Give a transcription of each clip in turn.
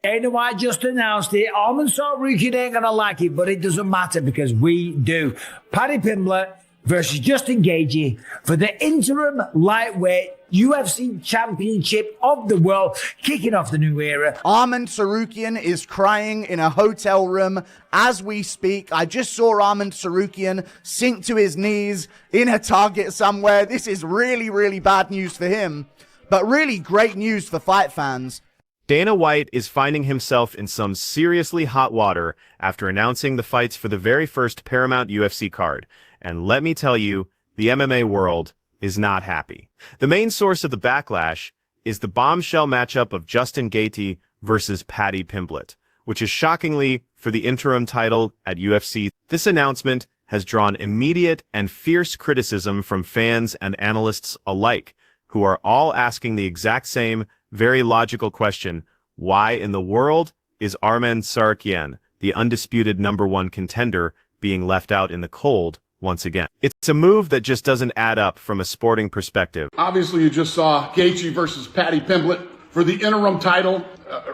Dana White just announced it. Arman Tsarukyan ain't gonna like it, but it doesn't matter because we do. Paddy Pimblett versus Justin Gaethje for the interim lightweight UFC Championship of the world, kicking off the new era. Armen Tsarukyan is crying in a hotel room as we speak. I just saw Arman Tsarukyan sink to his knees in a Target somewhere. This is really, really bad news for him, but really great news for fight fans. Dana White is finding himself in some seriously hot water after announcing the fights for the very first Paramount UFC card. And let me tell you, the MMA world is not happy. The main source of the backlash is the bombshell matchup of Justin Gaethje versus Paddy Pimblett, which is shockingly for the interim title at UFC. This announcement has drawn immediate and fierce criticism from fans and analysts alike, who are all asking the exact same, very logical question: why in the world is Arman Tsarukyan, the undisputed #1 contender, being left out in the cold once again? It's a move that just doesn't add up from a sporting perspective. Obviously, you just saw Gaethje versus Paddy Pimblett for the interim title.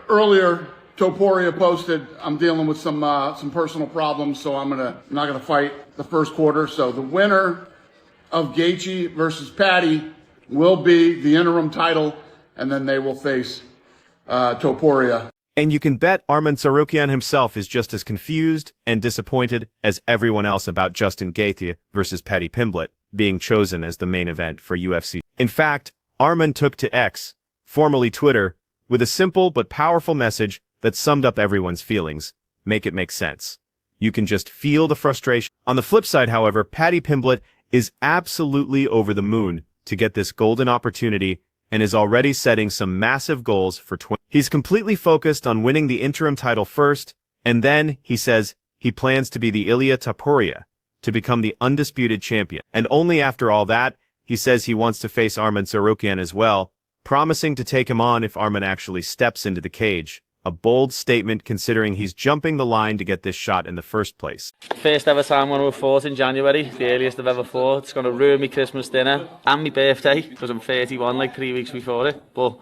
Earlier, Topuria posted, I'm dealing with some personal problems, so I'm not gonna fight the first quarter. So the winner of Gaethje versus Paddy will be the interim title, and then they will face Topuria. And you can bet Arman Tsarukyan himself is just as confused and disappointed as everyone else about Justin Gaethje versus Paddy Pimblett being chosen as the main event for UFC. In fact, Arman took to X, formerly Twitter, with a simple but powerful message that summed up everyone's feelings. Make it make sense. You can just feel the frustration. On the flip side, however, Paddy Pimblett is absolutely over the moon to get this golden opportunity and is already setting some massive goals for 20. He's completely focused on winning the interim title first, and then, he says, he plans to be the Ilia Topuria, to become the undisputed champion. And only after all that, he says he wants to face Arman Tsarukyan as well, promising to take him on if Arman actually steps into the cage. A bold statement considering he's jumping the line to get this shot in the first place. First ever time when we fought in January, the earliest I've ever fought. It's going to ruin my Christmas dinner and my birthday because I'm 31 like 3 weeks before it. But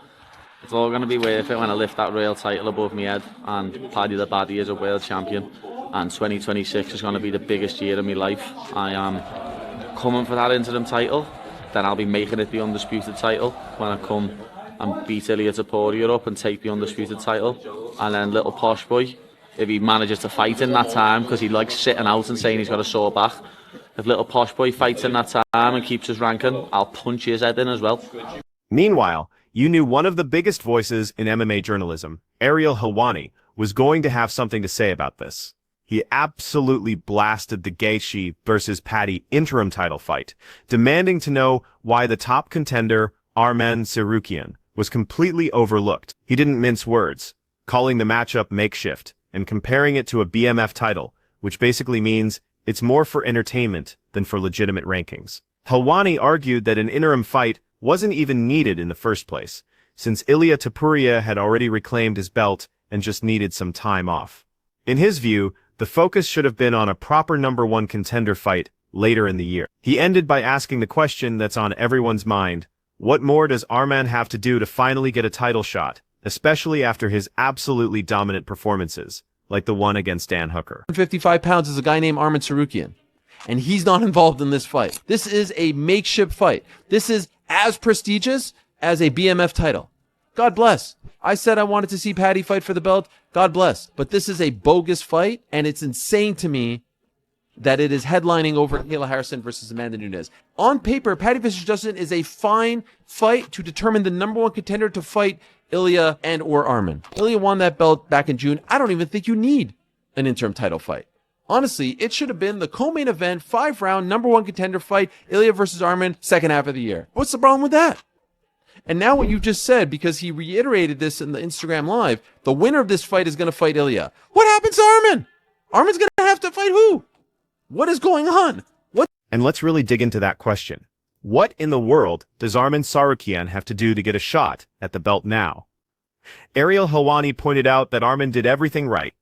it's all going to be worth it when I lift that real title above my head and Paddy the Baddy is a world champion. And 2026 is going to be the biggest year of my life. I am coming for that interim title, then I'll be making it the undisputed title when I come and beat Ilia Topuria up and take the undisputed title. And then little posh boy, if he manages to fight in that time, because he likes sitting out and saying he's got a sore back, if little posh boy fights in that time and keeps his ranking, I'll punch his head in as well. Meanwhile, you knew one of the biggest voices in MMA journalism, Helwani, was going to have something to say about this. He absolutely blasted the Gaethje versus Paddy interim title fight, demanding to know why the top contender, Armen Tsarukyan, was completely overlooked. He didn't mince words, calling the matchup makeshift and comparing it to a BMF title, which basically means it's more for entertainment than for legitimate rankings. Helwani argued that an interim fight wasn't even needed in the first place, since Ilia Topuria had already reclaimed his belt and just needed some time off. In his view, the focus should have been on a proper #1 contender fight later in the year. He ended by asking the question that's on everyone's mind: what more does Arman have to do to finally get a title shot, especially after his absolutely dominant performances, like the one against Dan Hooker? 55 pounds is a guy named Armen Tsarukyan, and he's not involved in this fight. This is a makeshift fight. This is as prestigious as a BMF title. God bless. I said I wanted to see Paddy fight for the belt. God bless. But this is a bogus fight, and it's insane to me that it is headlining over Kayla Harrison versus Amanda Nunes. On paper, Paddy versus Justin is a fine fight to determine the #1 contender to fight Ilia and or Armen. Ilia won that belt back in June. I don't even think you need an interim title fight. Honestly, it should have been the co-main event, 5-round, #1 contender fight, Ilia versus Armen, second half of the year. What's the problem with that? And now what you just said, because he reiterated this in the Instagram Live, the winner of this fight is going to fight Ilia. What happens to Armen? Armen's going to have to fight who? What is going on? What? And let's really dig into that question. What in the world does Armen Tsarukyan have to do to get a shot at the belt now? Helwani pointed out that Armen did everything right.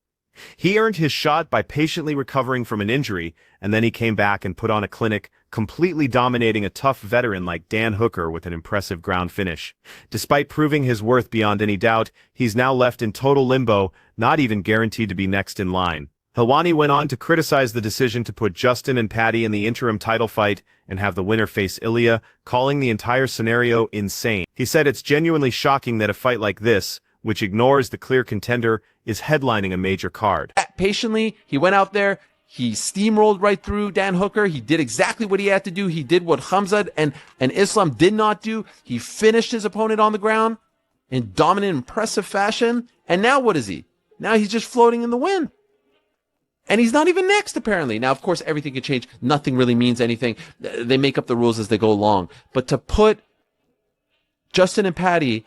He earned his shot by patiently recovering from an injury, and then he came back and put on a clinic, completely dominating a tough veteran like Dan Hooker with an impressive ground finish. Despite proving his worth beyond any doubt, he's now left in total limbo, not even guaranteed to be next in line. Helwani went on to criticize the decision to put Justin and Paddy in the interim title fight and have the winner face Ilia, calling the entire scenario insane. He said it's genuinely shocking that a fight like this, which ignores the clear contender, is headlining a major card. Patiently, he went out there, he steamrolled right through Dan Hooker, he did exactly what he had to do, he did what Khamzat and Islam did not do, he finished his opponent on the ground in dominant, impressive fashion, and now what is he? Now he's just floating in the wind. And he's not even next, apparently. Now, of course, everything can change. Nothing really means anything. They make up the rules as they go along. But to put Justin and Paddy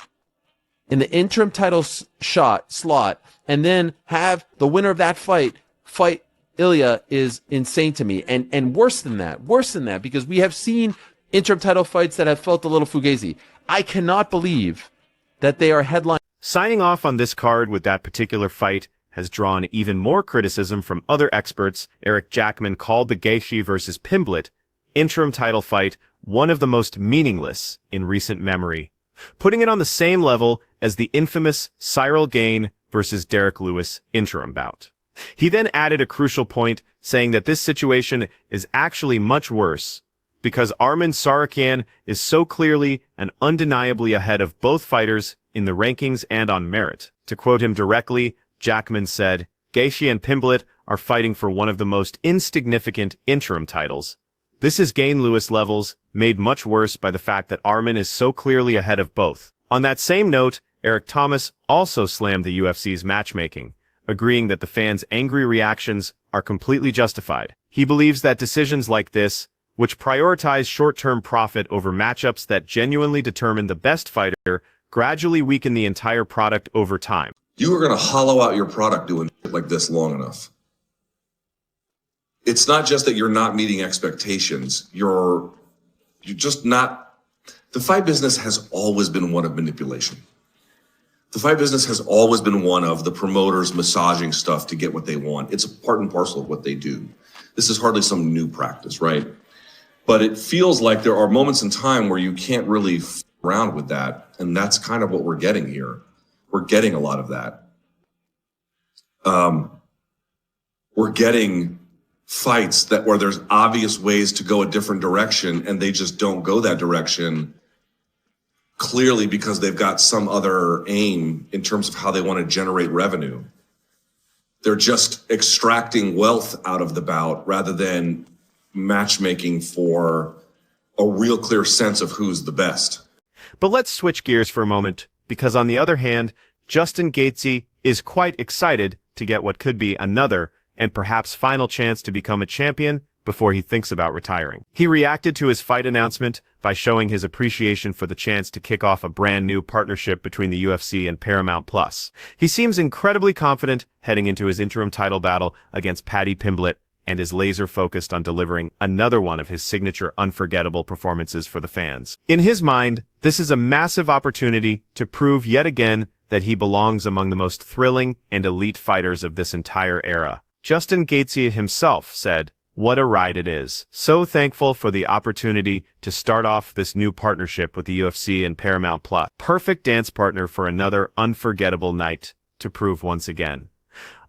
in the interim title slot and then have the winner of that fight Ilia is insane to me. And worse than that, because we have seen interim title fights that have felt a little fugazi. I cannot believe that they are headline. Signing off on this card with that particular fight has drawn even more criticism from other experts. Eric Jackman called the Gaethje versus Pimblett interim title fight one of the most meaningless in recent memory, putting it on the same level as the infamous Cyril Gane versus Derek Lewis interim bout. He then added a crucial point, saying that this situation is actually much worse because Arman Tsarukyan is so clearly and undeniably ahead of both fighters in the rankings and on merit. To quote him directly, Jackman said, Gaethje and Pimblett are fighting for one of the most insignificant interim titles. This is Gane-Lewis levels, made much worse by the fact that Arman is so clearly ahead of both. On that same note, Eric Thomas also slammed the UFC's matchmaking, agreeing that the fans' angry reactions are completely justified. He believes that decisions like this, which prioritize short-term profit over matchups that genuinely determine the best fighter, gradually weaken the entire product over time. You are going to hollow out your product doing shit like this long enough. It's not just that you're not meeting expectations. You're just not. The fight business has always been one of manipulation. The fight business has always been one of the promoters massaging stuff to get what they want. It's a part and parcel of what they do. This is hardly some new practice, right? But it feels like there are moments in time where you can't really f around with that. And that's kind of what we're getting here. We're getting a lot of that. We're getting fights where there's obvious ways to go a different direction and they just don't go that direction, clearly because they've got some other aim in terms of how they want to generate revenue. They're just extracting wealth out of the bout rather than matchmaking for a real clear sense of who's the best. But let's switch gears for a moment, because on the other hand, Justin Gaethje is quite excited to get what could be another and perhaps final chance to become a champion before he thinks about retiring. He reacted to his fight announcement by showing his appreciation for the chance to kick off a brand new partnership between the UFC and Paramount Plus. He seems incredibly confident heading into his interim title battle against Paddy Pimblett and is laser-focused on delivering another one of his signature unforgettable performances for the fans. In his mind, this is a massive opportunity to prove yet again that he belongs among the most thrilling and elite fighters of this entire era. Justin Gaethje himself said, "What a ride it is. So thankful for the opportunity to start off this new partnership with the UFC and Paramount Plus. Perfect dance partner for another unforgettable night to prove once again.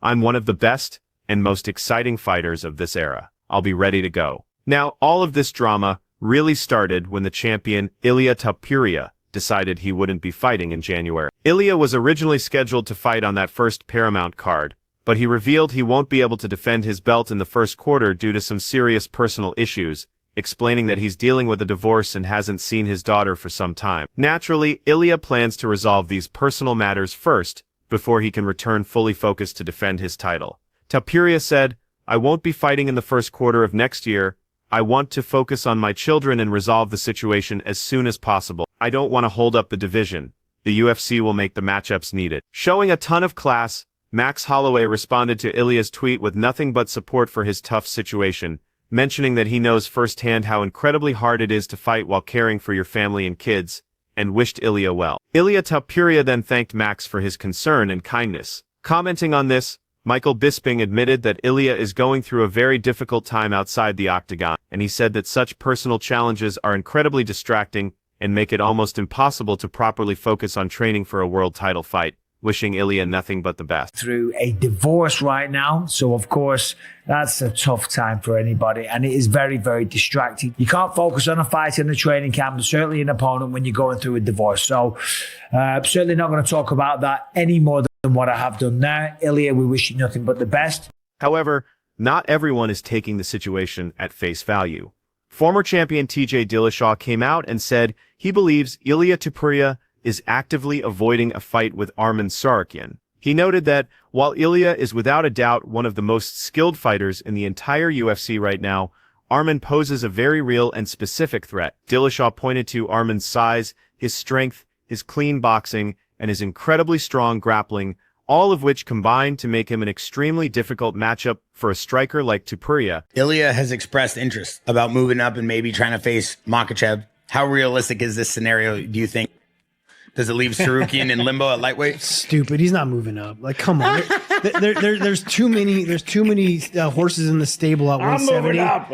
I'm one of the best and most exciting fighters of this era. I'll be ready to go." Now, all of this drama really started when the champion Ilia Topuria decided he wouldn't be fighting in January. Ilia was originally scheduled to fight on that first Paramount card, but he revealed he won't be able to defend his belt in the first quarter due to some serious personal issues, explaining that he's dealing with a divorce and hasn't seen his daughter for some time. Naturally, Ilia plans to resolve these personal matters first, before he can return fully focused to defend his title. Topuria said, "I won't be fighting in the first quarter of next year. I want to focus on my children and resolve the situation as soon as possible. I don't want to hold up the division. The UFC will make the matchups needed." Showing a ton of class, Max Holloway responded to Ilia's tweet with nothing but support for his tough situation, mentioning that he knows firsthand how incredibly hard it is to fight while caring for your family and kids, and wished Ilia well. Ilia Topuria then thanked Max for his concern and kindness. Commenting on this, Michael Bisping admitted that Ilia is going through a very difficult time outside the octagon, and he said that such personal challenges are incredibly distracting and make it almost impossible to properly focus on training for a world title fight, wishing Ilia nothing but the best. Through a divorce right now, so of course that's a tough time for anybody, and it is very, very distracting. You can't focus on a fight in a training camp, certainly an opponent, when you're going through a divorce. So I'm certainly not going to talk about that any more than what I have done there. Ilia, we wish you nothing but the best. However, not everyone is taking the situation at face value. Former champion TJ Dillashaw came out and said he believes Ilia Topuria is actively avoiding a fight with Arman Tsarukyan. He noted that while Ilia is without a doubt one of the most skilled fighters in the entire UFC right now, Arman poses a very real and specific threat. Dillashaw pointed to Arman's size, his strength, his clean boxing, and his incredibly strong grappling, all of which combine to make him an extremely difficult matchup for a striker like Topuria. Ilia has expressed interest about moving up and maybe trying to face Makhachev. How realistic is this scenario, do you think? Does it leave Tsarukyan in limbo at lightweight? Stupid. He's not moving up. Like, come on. There's too many horses in the stable at 170. I'm moving up.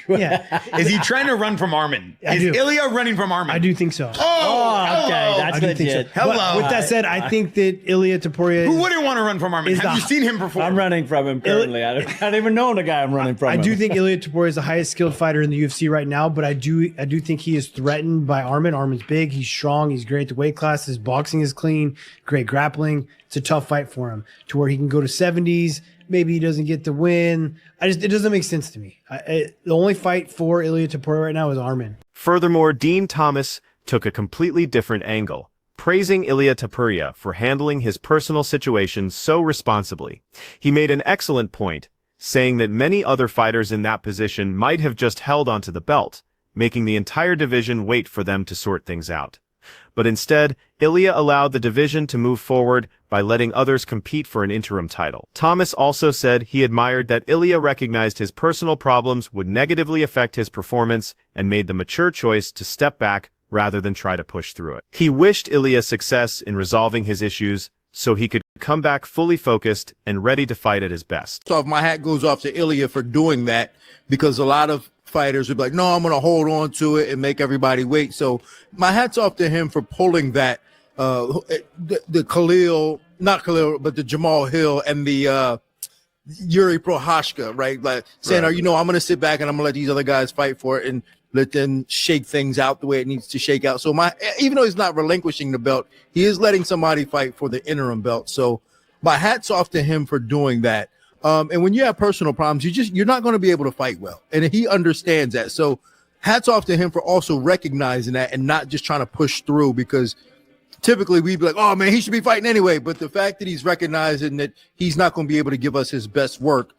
Yeah. Is he trying to run from Arman? Is Ilia running from Arman? I do think so. Oh, okay. That's legit. Hello. But with that said, I think that Ilia Topuria. Who wouldn't want to run from Arman? Have you seen him before? I'm running from him currently. I don't even know the guy I'm running from. I do think Ilia Topuria is the highest skilled fighter in the UFC right now, but I do think he is threatened by Arman. Arman's big, he's strong, he's great at the weight class, his boxing is clean, great grappling. It's a tough fight for him to where he can go to 70s. Maybe he doesn't get the win. It doesn't make sense to me. The only fight for Ilia Topuria right now is Arman. Furthermore, Dean Thomas took a completely different angle, praising Ilia Topuria for handling his personal situation so responsibly. He made an excellent point, saying that many other fighters in that position might have just held onto the belt, making the entire division wait for them to sort things out. But instead, Ilia allowed the division to move forward by letting others compete for an interim title. Thomas also said he admired that Ilia recognized his personal problems would negatively affect his performance and made the mature choice to step back rather than try to push through it. He wished Ilia success in resolving his issues so he could come back fully focused and ready to fight at his best. So my hat goes off to Ilia for doing that, because a lot of fighters would be like, no, I'm going to hold on to it and make everybody wait. So my hat's off to him for pulling that, the Khalil, not Khalil, but the Jamal Hill and the Yuri Prohashka, right? Like saying, I'm going to sit back and I'm going to let these other guys fight for it and let them shake things out the way it needs to shake out. So even though he's not relinquishing the belt, he is letting somebody fight for the interim belt. So my hat's off to him for doing that. And when you have personal problems, you're not going to be able to fight well. And he understands that. So hats off to him for also recognizing that and not just trying to push through, because typically we'd be like, oh man, he should be fighting anyway. But the fact that he's recognizing that he's not going to be able to give us his best work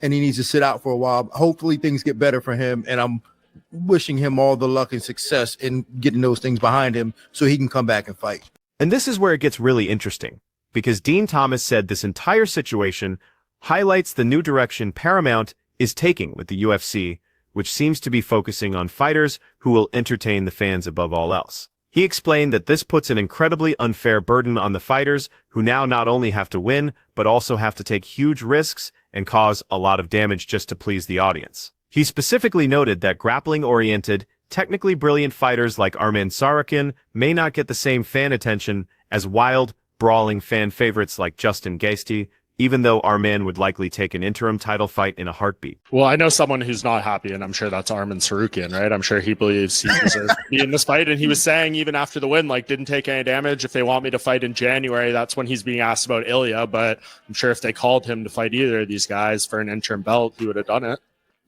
and he needs to sit out for a while, hopefully things get better for him. And I'm wishing him all the luck and success in getting those things behind him so he can come back and fight. And this is where it gets really interesting, because Dean Thomas said this entire situation highlights the new direction Paramount is taking with the UFC, which seems to be focusing on fighters who will entertain the fans above all else. He explained that this puts an incredibly unfair burden on the fighters, who now not only have to win, but also have to take huge risks and cause a lot of damage just to please the audience. He specifically noted that grappling-oriented, technically brilliant fighters like Armen Tsarukyan may not get the same fan attention as wild, brawling fan favorites like Justin Gaethje, even though Arman would likely take an interim title fight in a heartbeat. Well, I know someone who's not happy, and I'm sure that's Arman Tsarukyan, right? I'm sure he believes he deserves to be in this fight, and he was saying even after the win, like, didn't take any damage. If they want me to fight in January, that's when he's being asked about Ilia, but I'm sure if they called him to fight either of these guys for an interim belt, he would have done it.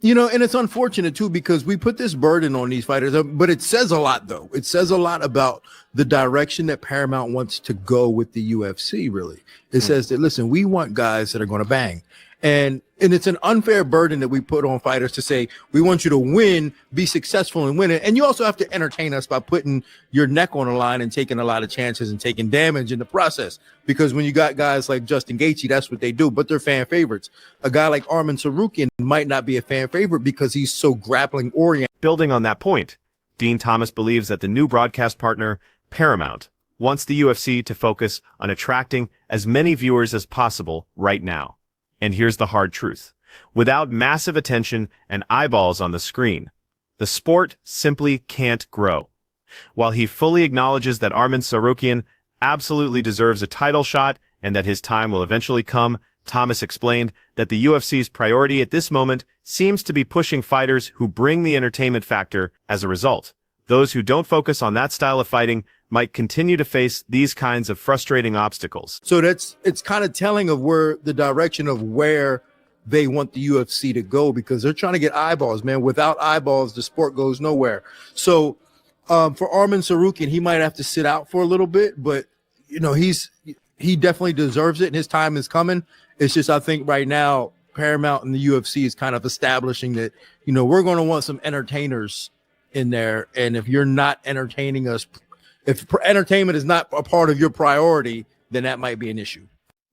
And it's unfortunate, too, because we put this burden on these fighters, but it says a lot, though. It says a lot about the direction that Paramount wants to go with the UFC, really. It says that, listen, we want guys that are going to bang. And it's an unfair burden that we put on fighters to say, we want you to win, be successful and win it. And you also have to entertain us by putting your neck on the line and taking a lot of chances and taking damage in the process. Because when you got guys like Justin Gaethje, that's what they do, but they're fan favorites. A guy like Arman Tsarukyan might not be a fan favorite because he's so grappling oriented. Building on that point, Dean Thomas believes that the new broadcast partner, Paramount, wants the UFC to focus on attracting as many viewers as possible right now. And here's the hard truth. Without massive attention and eyeballs on the screen, the sport simply can't grow. While he fully acknowledges that Armen Tsarukyan absolutely deserves a title shot and that his time will eventually come, Thomas explained that the UFC's priority at this moment seems to be pushing fighters who bring the entertainment factor. As a result, those who don't focus on that style of fighting might continue to face these kinds of frustrating obstacles. So it's kind of telling of where the direction of where they want the UFC to go, because they're trying to get eyeballs, man. Without eyeballs, the sport goes nowhere. So for Armen Tsarukyan, he might have to sit out for a little bit, but you know, he definitely deserves it and his time is coming. It's just, I think right now Paramount and the UFC is kind of establishing that, you know, we're going to want some entertainers in there. And if you're not entertaining us, if entertainment is not a part of your priority, then that might be an issue.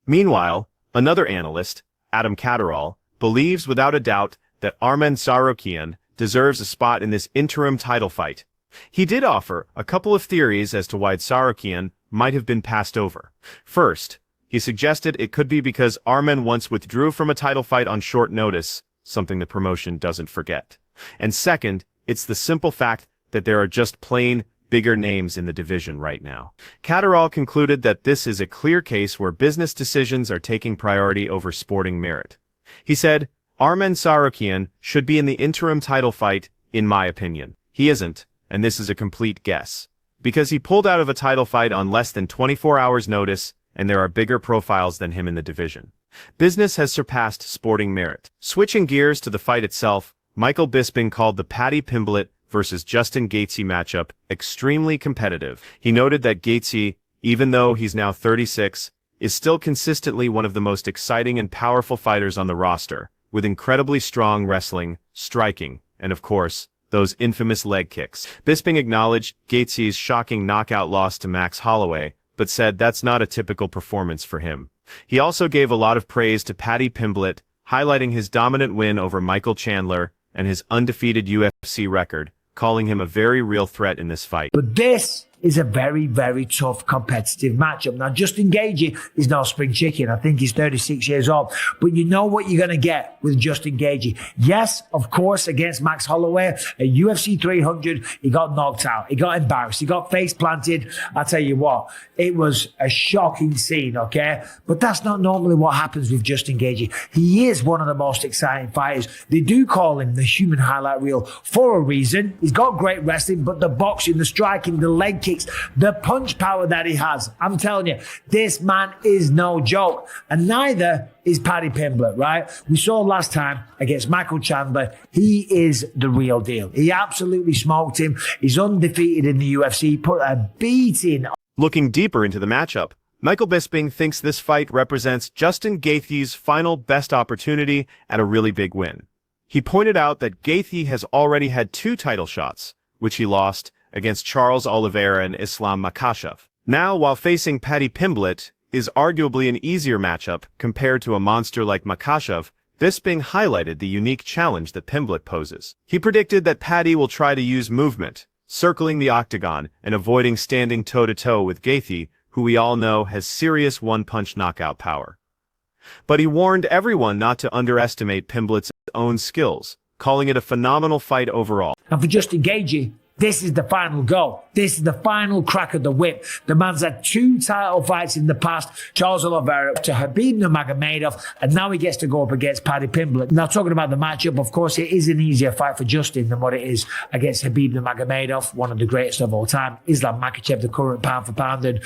Meanwhile, another analyst, Adam Catterall, believes without a doubt that Armen Tsarukyan deserves a spot in this interim title fight. He did offer a couple of theories as to why Tsarukyan might have been passed over. First, he suggested it could be because Armen once withdrew from a title fight on short notice, something the promotion doesn't forget. And second, it's the simple fact that there are just plain bigger names in the division right now. Catterall concluded that this is a clear case where business decisions are taking priority over sporting merit. He said, Armen Tsarukyan should be in the interim title fight, in my opinion. He isn't, and this is a complete guess. Because he pulled out of a title fight on less than 24 hours notice, and there are bigger profiles than him in the division. Business has surpassed sporting merit. Switching gears to the fight itself, Michael Bisping called the Paddy Pimblett versus Justin Gaethje matchup extremely competitive. He noted that Gaethje, even though he's now 36, is still consistently one of the most exciting and powerful fighters on the roster, with incredibly strong wrestling, striking, and of course, those infamous leg kicks. Bisping acknowledged Gaethje's shocking knockout loss to Max Holloway, but said that's not a typical performance for him. He also gave a lot of praise to Paddy Pimblett, highlighting his dominant win over Michael Chandler and his undefeated UFC record, calling him a very real threat in this fight. But this is a very, very tough competitive matchup. Now, Justin Gaethje is no spring chicken. I think he's 36 years old. But you know what you're going to get with Justin Gaethje. Yes, of course, against Max Holloway at UFC 300, he got knocked out. He got embarrassed. He got face planted. I'll tell you what, it was a shocking scene, okay? But that's not normally what happens with Justin Gaethje. He is one of the most exciting fighters. They do call him the human highlight reel for a reason. He's got great wrestling, but the boxing, the striking, the leg kicks, the punch power that he has. I'm telling you, this man is no joke. And neither is Paddy Pimblett, right? We saw last time against Michael Chandler, he is the real deal. He absolutely smoked him. He's undefeated in the UFC, put a beating. Looking deeper into the matchup, Michael Bisping thinks this fight represents Justin Gaethje's final best opportunity at a really big win. He pointed out that Gaethje has already had 2 title shots, which he lost against Charles Oliveira and Islam Makhachev. Now, while facing Paddy Pimblett is arguably an easier matchup compared to a monster like Makhachev, Bisping highlighted the unique challenge that Pimblett poses. He predicted that Paddy will try to use movement, circling the octagon and avoiding standing toe-to-toe with Gaethje, who we all know has serious one-punch knockout power. But he warned everyone not to underestimate Pimblett's own skills, calling it a phenomenal fight overall. And for Justin Gaethje, this is the final go. This is the final crack of the whip. The man's had 2 title fights in the past, Charles Oliveira to Khabib Nurmagomedov, and now he gets to go up against Paddy Pimblett. Now, talking about the matchup, of course, it is an easier fight for Justin than what it is against Khabib Nurmagomedov, one of the greatest of all time. Islam Makhachev, the current pound for pound, and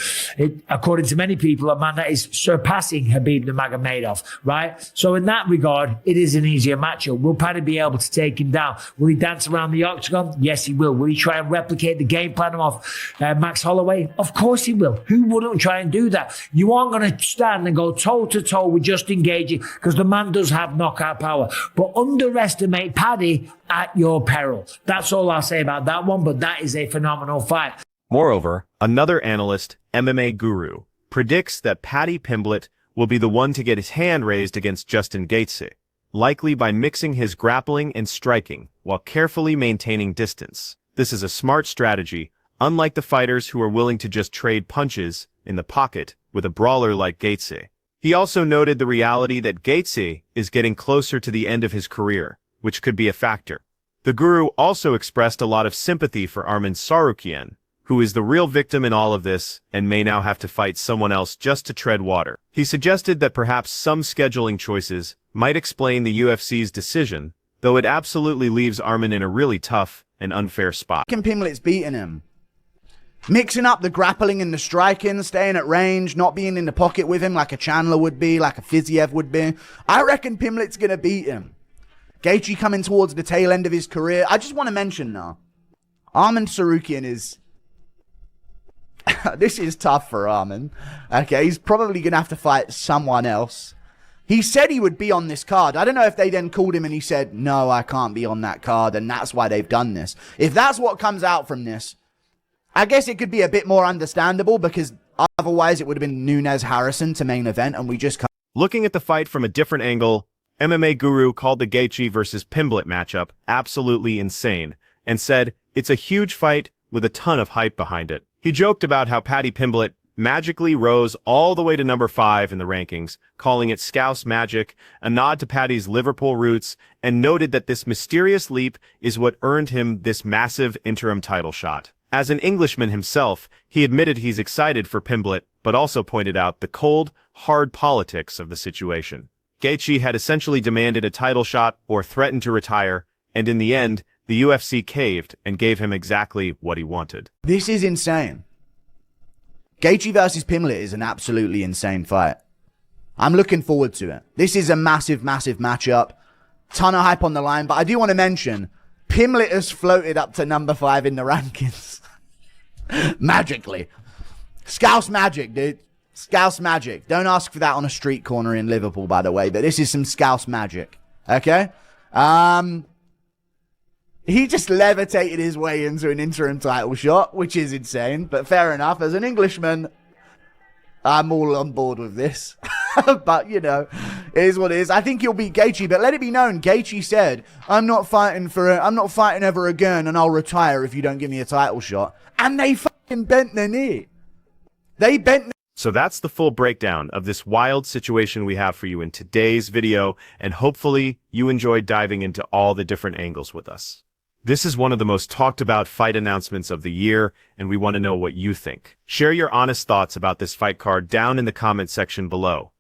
according to many people, a man that is surpassing Khabib Nurmagomedov, right? So in that regard, it is an easier matchup. Will Paddy be able to take him down? Will he dance around the octagon? Yes, he will. Will he try and replicate the game plan of Max Holloway? Of course he will. Who wouldn't try and do that? You aren't going to stand and go toe-to-toe with Justin Gaethje because the man does have knockout power. But underestimate Paddy at your peril. That's all I'll say about that one, but that is a phenomenal fight. Moreover, another analyst, MMA Guru, predicts that Paddy Pimblett will be the one to get his hand raised against Justin Gaethje, likely by mixing his grappling and striking while carefully maintaining distance. This is a smart strategy, unlike the fighters who are willing to just trade punches in the pocket with a brawler like Gaethje. He also noted the reality that Gaethje is getting closer to the end of his career, which could be a factor. The guru also expressed a lot of sympathy for Arman Tsarukyan, who is the real victim in all of this and may now have to fight someone else just to tread water. He suggested that perhaps some scheduling choices might explain the UFC's decision, though it absolutely leaves Arman in a really tough and unfair spot. Pimblett's beating him. Mixing up the grappling and the striking, staying at range, not being in the pocket with him like a Chandler would be, like a Fiziev would be. I reckon Pimblett's going to beat him. Gaethje coming towards the tail end of his career. I just want to mention now, Armen Tsarukyan is... this is tough for Armen. Okay, he's probably going to have to fight someone else. He said he would be on this card. I don't know if they then called him and he said, no, I can't be on that card, and that's why they've done this. If that's what comes out from this, I guess it could be a bit more understandable, because otherwise it would have been Nunes Harrison to main event, and we just can't. Looking at the fight from a different angle, MMA Guru called the Gaethje versus Pimblett matchup absolutely insane, and said it's a huge fight with a ton of hype behind it. He joked about how Paddy Pimblett magically rose all the way to number 5 in the rankings, calling it Scouse magic, a nod to Paddy's Liverpool roots, and noted that this mysterious leap is what earned him this massive interim title shot. As an Englishman himself, he admitted he's excited for Pimblett, but also pointed out the cold, hard politics of the situation. Gaethje had essentially demanded a title shot or threatened to retire, and in the end, the UFC caved and gave him exactly what he wanted. This is insane. Gaethje versus Pimblett is an absolutely insane fight. I'm looking forward to it. This is a massive, massive matchup. Ton of hype on the line, but I do want to mention, Pimblett has floated up to number 5 in the rankings. Magically. Scouse magic, dude. Scouse magic. Don't ask for that on a street corner in Liverpool, by the way, but this is some Scouse magic. Okay? He just levitated his way into an interim title shot, which is insane, but fair enough. As an Englishman, I'm all on board with this. But, you know, it is what it is. I think he'll beat Gaethje, but let it be known, Gaethje said, I'm not fighting ever again, and I'll retire if you don't give me a title shot. And they fucking bent their knee. They bent. So that's the full breakdown of this wild situation we have for you in today's video, and hopefully you enjoyed diving into all the different angles with us. This is one of the most talked about fight announcements of the year, and we want to know what you think. Share your honest thoughts about this fight card down in the comment section below.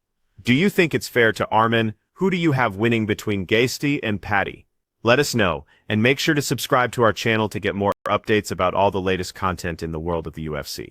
Do you think it's fair to Armen? Who do you have winning between Gaethje and Paddy? Let us know, and make sure to subscribe to our channel to get more updates about all the latest content in the world of the UFC.